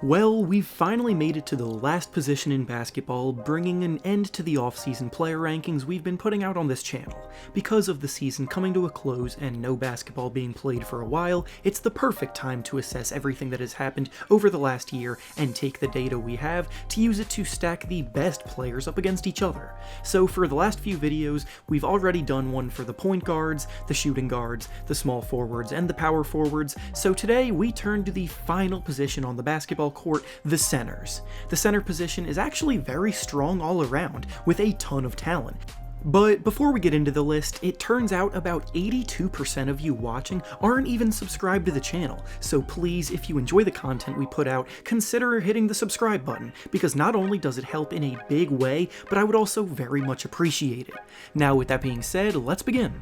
Well, we've finally made it to the last position in basketball, bringing an end to the off-season player rankings we've been putting out on this channel. Because of the season coming to a close and no basketball being played for a while, it's the perfect time to assess everything that has happened over the last year and take the data we have to use it to stack the best players up against each other. So for the last few videos, we've already done one for the point guards, the shooting guards, the small forwards, and the power forwards, so today we turn to the final position on the basketball court, the centers. The center position is actually very strong all around, with a ton of talent. But before we get into the list, it turns out about 82% of you watching aren't even subscribed to the channel, so please, if you enjoy the content we put out, consider hitting the subscribe button, because not only does it help in a big way, but I would also very much appreciate it. Now with that being said, let's begin.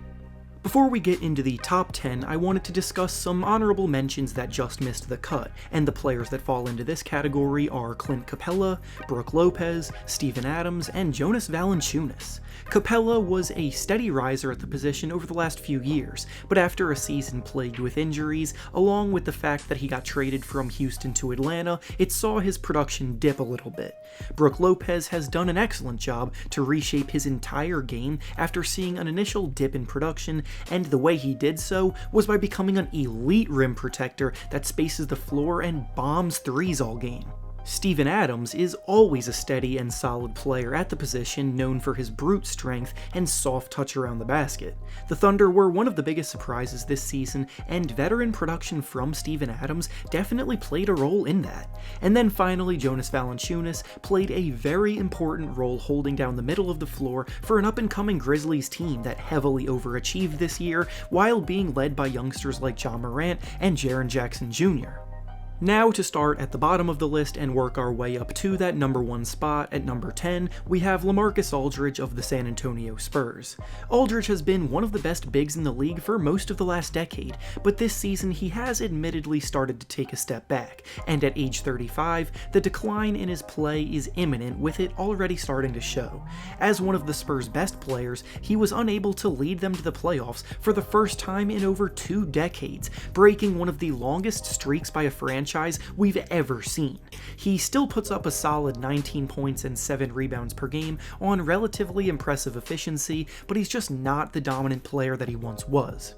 Before we get into the top 10, I wanted to discuss some honorable mentions that just missed the cut, and the players that fall into this category are Clint Capella, Brook Lopez, Steven Adams, and Jonas Valanciunas. Capella was a steady riser at the position over the last few years, but after a season plagued with injuries, along with the fact that he got traded from Houston to Atlanta, it saw his production dip a little bit. Brook Lopez has done an excellent job to reshape his entire game after seeing an initial dip in production, and the way he did so was by becoming an elite rim protector that spaces the floor and bombs threes all game. Steven Adams is always a steady and solid player at the position, known for his brute strength and soft touch around the basket. The Thunder were one of the biggest surprises this season, and veteran production from Steven Adams definitely played a role in that. And then finally, Jonas Valanciunas played a very important role holding down the middle of the floor for an up-and-coming Grizzlies team that heavily overachieved this year, while being led by youngsters like Ja Morant and Jaren Jackson Jr. Now to start at the bottom of the list and work our way up to that number 1 spot, at number 10, we have LaMarcus Aldridge of the San Antonio Spurs. Aldridge has been one of the best bigs in the league for most of the last decade, but this season he has admittedly started to take a step back, and at age 35, the decline in his play is imminent, with it already starting to show. As one of the Spurs' best players, he was unable to lead them to the playoffs for the first time in over 2 decades, breaking one of the longest streaks by a franchise we've ever seen. He still puts up a solid 19 points and 7 rebounds per game on relatively impressive efficiency, but he's just not the dominant player that he once was.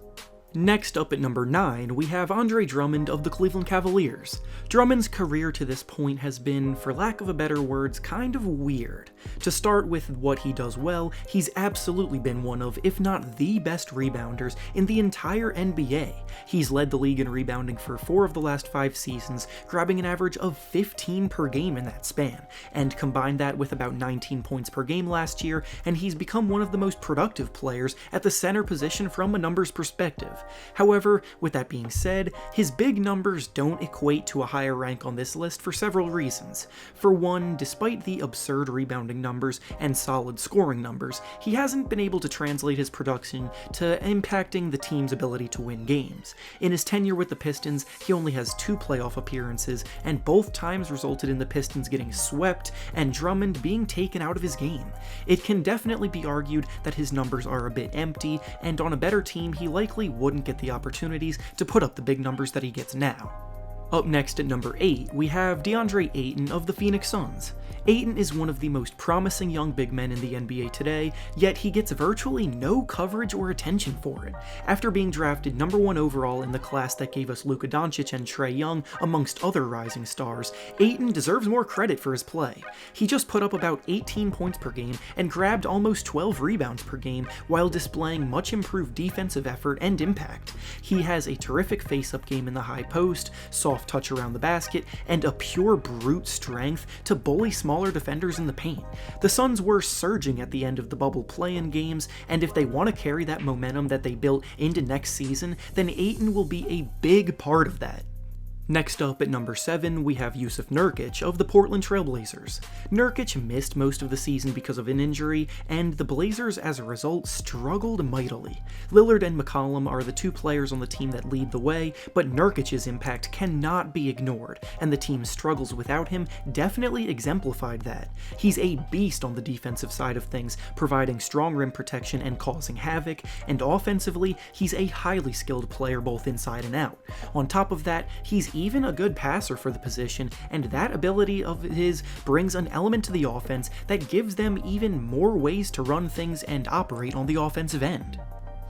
Next up at number 9, we have Andre Drummond of the Cleveland Cavaliers. Drummond's career to this point has been, for lack of a better words, kind of weird. To start with what he does well, he's absolutely been one of, if not the best rebounders in the entire NBA. He's led the league in rebounding for 4 of the last 5 seasons, grabbing an average of 15 per game in that span, and combine that with about 19 points per game last year, and he's become one of the most productive players at the center position from a numbers perspective. However, with that being said, his big numbers don't equate to a higher rank on this list for several reasons. For one, despite the absurd rebounding numbers and solid scoring numbers, he hasn't been able to translate his production to impacting the team's ability to win games. In his tenure with the Pistons, he only has 2 playoff appearances, and both times resulted in the Pistons getting swept and Drummond being taken out of his game. It can definitely be argued that his numbers are a bit empty, and on a better team he likely wouldn't get the opportunities to put up the big numbers that he gets now. Up next at number 8, we have Deandre Ayton of the Phoenix Suns. Ayton is one of the most promising young big men in the NBA today, yet he gets virtually no coverage or attention for it. After being drafted number 1 overall in the class that gave us Luka Doncic and Trae Young, amongst other rising stars, Ayton deserves more credit for his play. He just put up about 18 points per game and grabbed almost 12 rebounds per game while displaying much improved defensive effort and impact. He has a terrific face-up game in the high post, soft touch around the basket, and a pure brute strength to bully smaller defenders in the paint. The Suns were surging at the end of the bubble play-in games, and if they want to carry that momentum that they built into next season, then Ayton will be a big part of that. Next up at number 7, we have Jusuf Nurkic of the Portland Trail Blazers. Nurkic missed most of the season because of an injury, and the Blazers as a result struggled mightily. Lillard and McCollum are the 2 players on the team that lead the way, but Nurkic's impact cannot be ignored, and the team's struggles without him definitely exemplified that. He's a beast on the defensive side of things, providing strong rim protection and causing havoc, and offensively, he's a highly skilled player both inside and out. On top of that, he's he's even a good passer for the position, and that ability of his brings an element to the offense that gives them even more ways to run things and operate on the offensive end.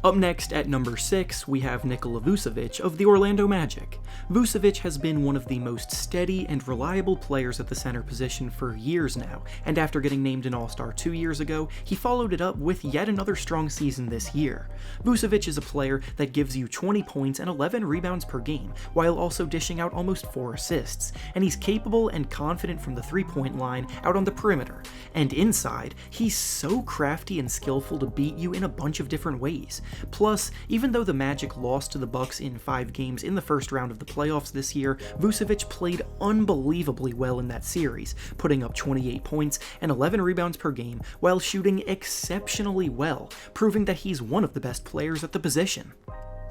Up next at number 6, we have Nikola Vucevic of the Orlando Magic. Vucevic has been one of the most steady and reliable players at the center position for years now, and after getting named an All-Star 2 years ago, he followed it up with yet another strong season this year. Vucevic is a player that gives you 20 points and 11 rebounds per game, while also dishing out almost 4 assists, and he's capable and confident from the three-point line out on the perimeter, and inside, he's so crafty and skillful to beat you in a bunch of different ways. Plus, even though the Magic lost to the Bucks in 5 games in the first round of the playoffs this year, Vucevic played unbelievably well in that series, putting up 28 points and 11 rebounds per game while shooting exceptionally well, proving that he's one of the best players at the position.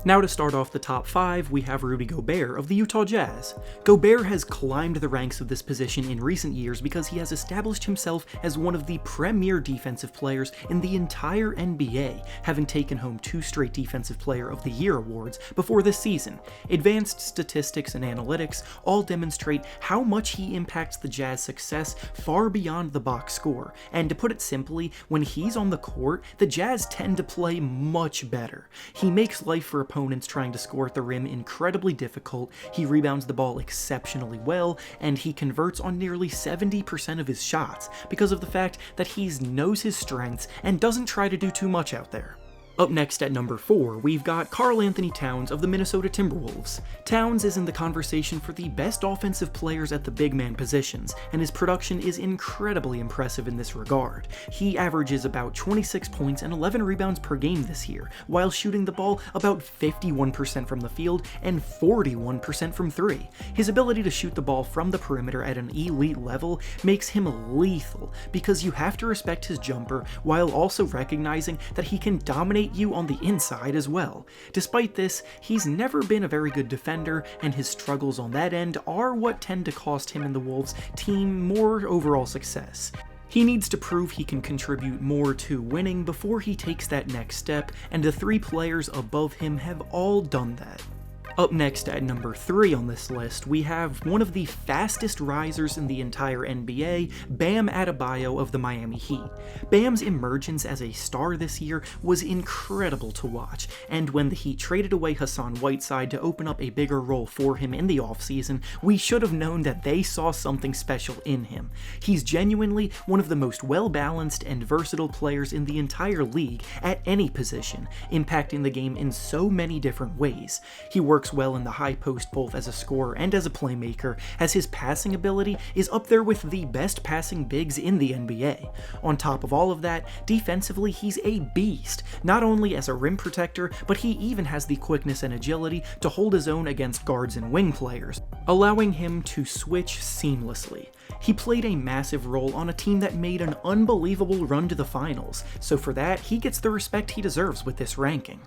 Now to start off the top 5, we have Rudy Gobert of the Utah Jazz. Gobert has climbed the ranks of this position in recent years because he has established himself as one of the premier defensive players in the entire NBA, having taken home 2 straight Defensive Player of the Year awards before this season. Advanced statistics and analytics all demonstrate how much he impacts the Jazz success far beyond the box score, and to put it simply, when he's on the court, the Jazz tend to play much better. He makes life for opponents trying to score at the rim incredibly difficult, he rebounds the ball exceptionally well, and he converts on nearly 70% of his shots because of the fact that he knows his strengths and doesn't try to do too much out there. Up next at number 4, we've got Karl-Anthony Towns of the Minnesota Timberwolves. Towns is in the conversation for the best offensive players at the big man positions, and his production is incredibly impressive in this regard. He averages about 26 points and 11 rebounds per game this year, while shooting the ball about 51% from the field and 41% from 3. His ability to shoot the ball from the perimeter at an elite level makes him lethal, because you have to respect his jumper while also recognizing that he can dominate you on the inside as well. Despite this, he's never been a very good defender, and his struggles on that end are what tend to cost him and the Wolves team more overall success. He needs to prove he can contribute more to winning before he takes that next step, and the 3 players above him have all done that. Up next at number 3 on this list, we have one of the fastest risers in the entire NBA, Bam Adebayo of the Miami Heat. Bam's emergence as a star this year was incredible to watch, and when the Heat traded away Hassan Whiteside to open up a bigger role for him in the offseason, we should have known that they saw something special in him. He's genuinely one of the most well-balanced and versatile players in the entire league at any position, impacting the game in so many different ways. He works well in the high post both as a scorer and as a playmaker, as his passing ability is up there with the best passing bigs in the NBA. On top of all of that, defensively he's a beast, not only as a rim protector, but he even has the quickness and agility to hold his own against guards and wing players, allowing him to switch seamlessly. He played a massive role on a team that made an unbelievable run to the finals, so for that, he gets the respect he deserves with this ranking.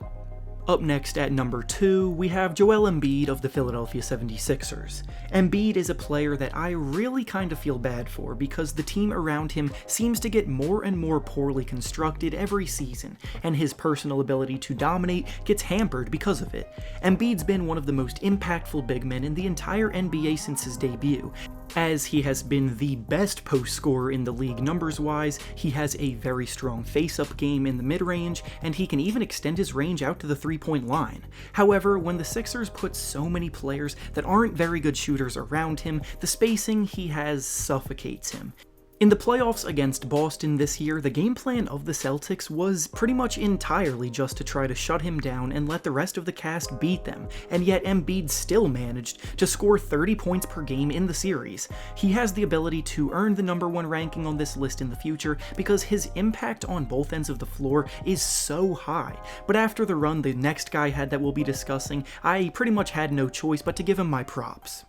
Up next at number 2, we have Joel Embiid of the Philadelphia 76ers. Embiid is a player that I really kind of feel bad for because the team around him seems to get more and more poorly constructed every season, and his personal ability to dominate gets hampered because of it. Embiid's been one of the most impactful big men in the entire NBA since his debut, as he has been the best post scorer in the league numbers-wise. He has a very strong face-up game in the mid-range, and he can even extend his range out to the three-point line. However, when the Sixers put so many players that aren't very good shooters around him, the spacing he has suffocates him. In the playoffs against Boston this year, the game plan of the Celtics was pretty much entirely just to try to shut him down and let the rest of the cast beat them, and yet Embiid still managed to score 30 points per game in the series. He has the ability to earn the number 1 ranking on this list in the future because his impact on both ends of the floor is so high, but after the run the next guy had that we'll be discussing, I pretty much had no choice but to give him my props.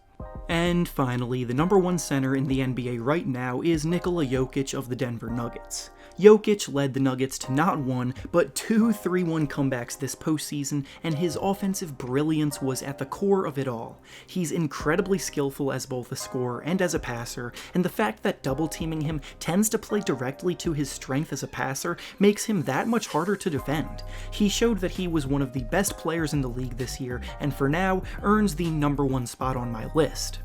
And finally, the number 1 center in the NBA right now is Nikola Jokic of the Denver Nuggets. Jokic led the Nuggets to not one, but two 3-1 comebacks this postseason, and his offensive brilliance was at the core of it all. He's incredibly skillful as both a scorer and as a passer, and the fact that double-teaming him tends to play directly to his strength as a passer makes him that much harder to defend. He showed that he was one of the best players in the league this year, and for now, earns the #1 spot on my list.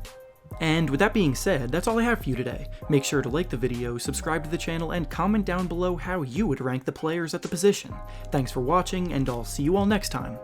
And with that being said, that's all I have for you today. Make sure to like the video, subscribe to the channel, and comment down below how you would rank the players at the position. Thanks for watching, and I'll see you all next time.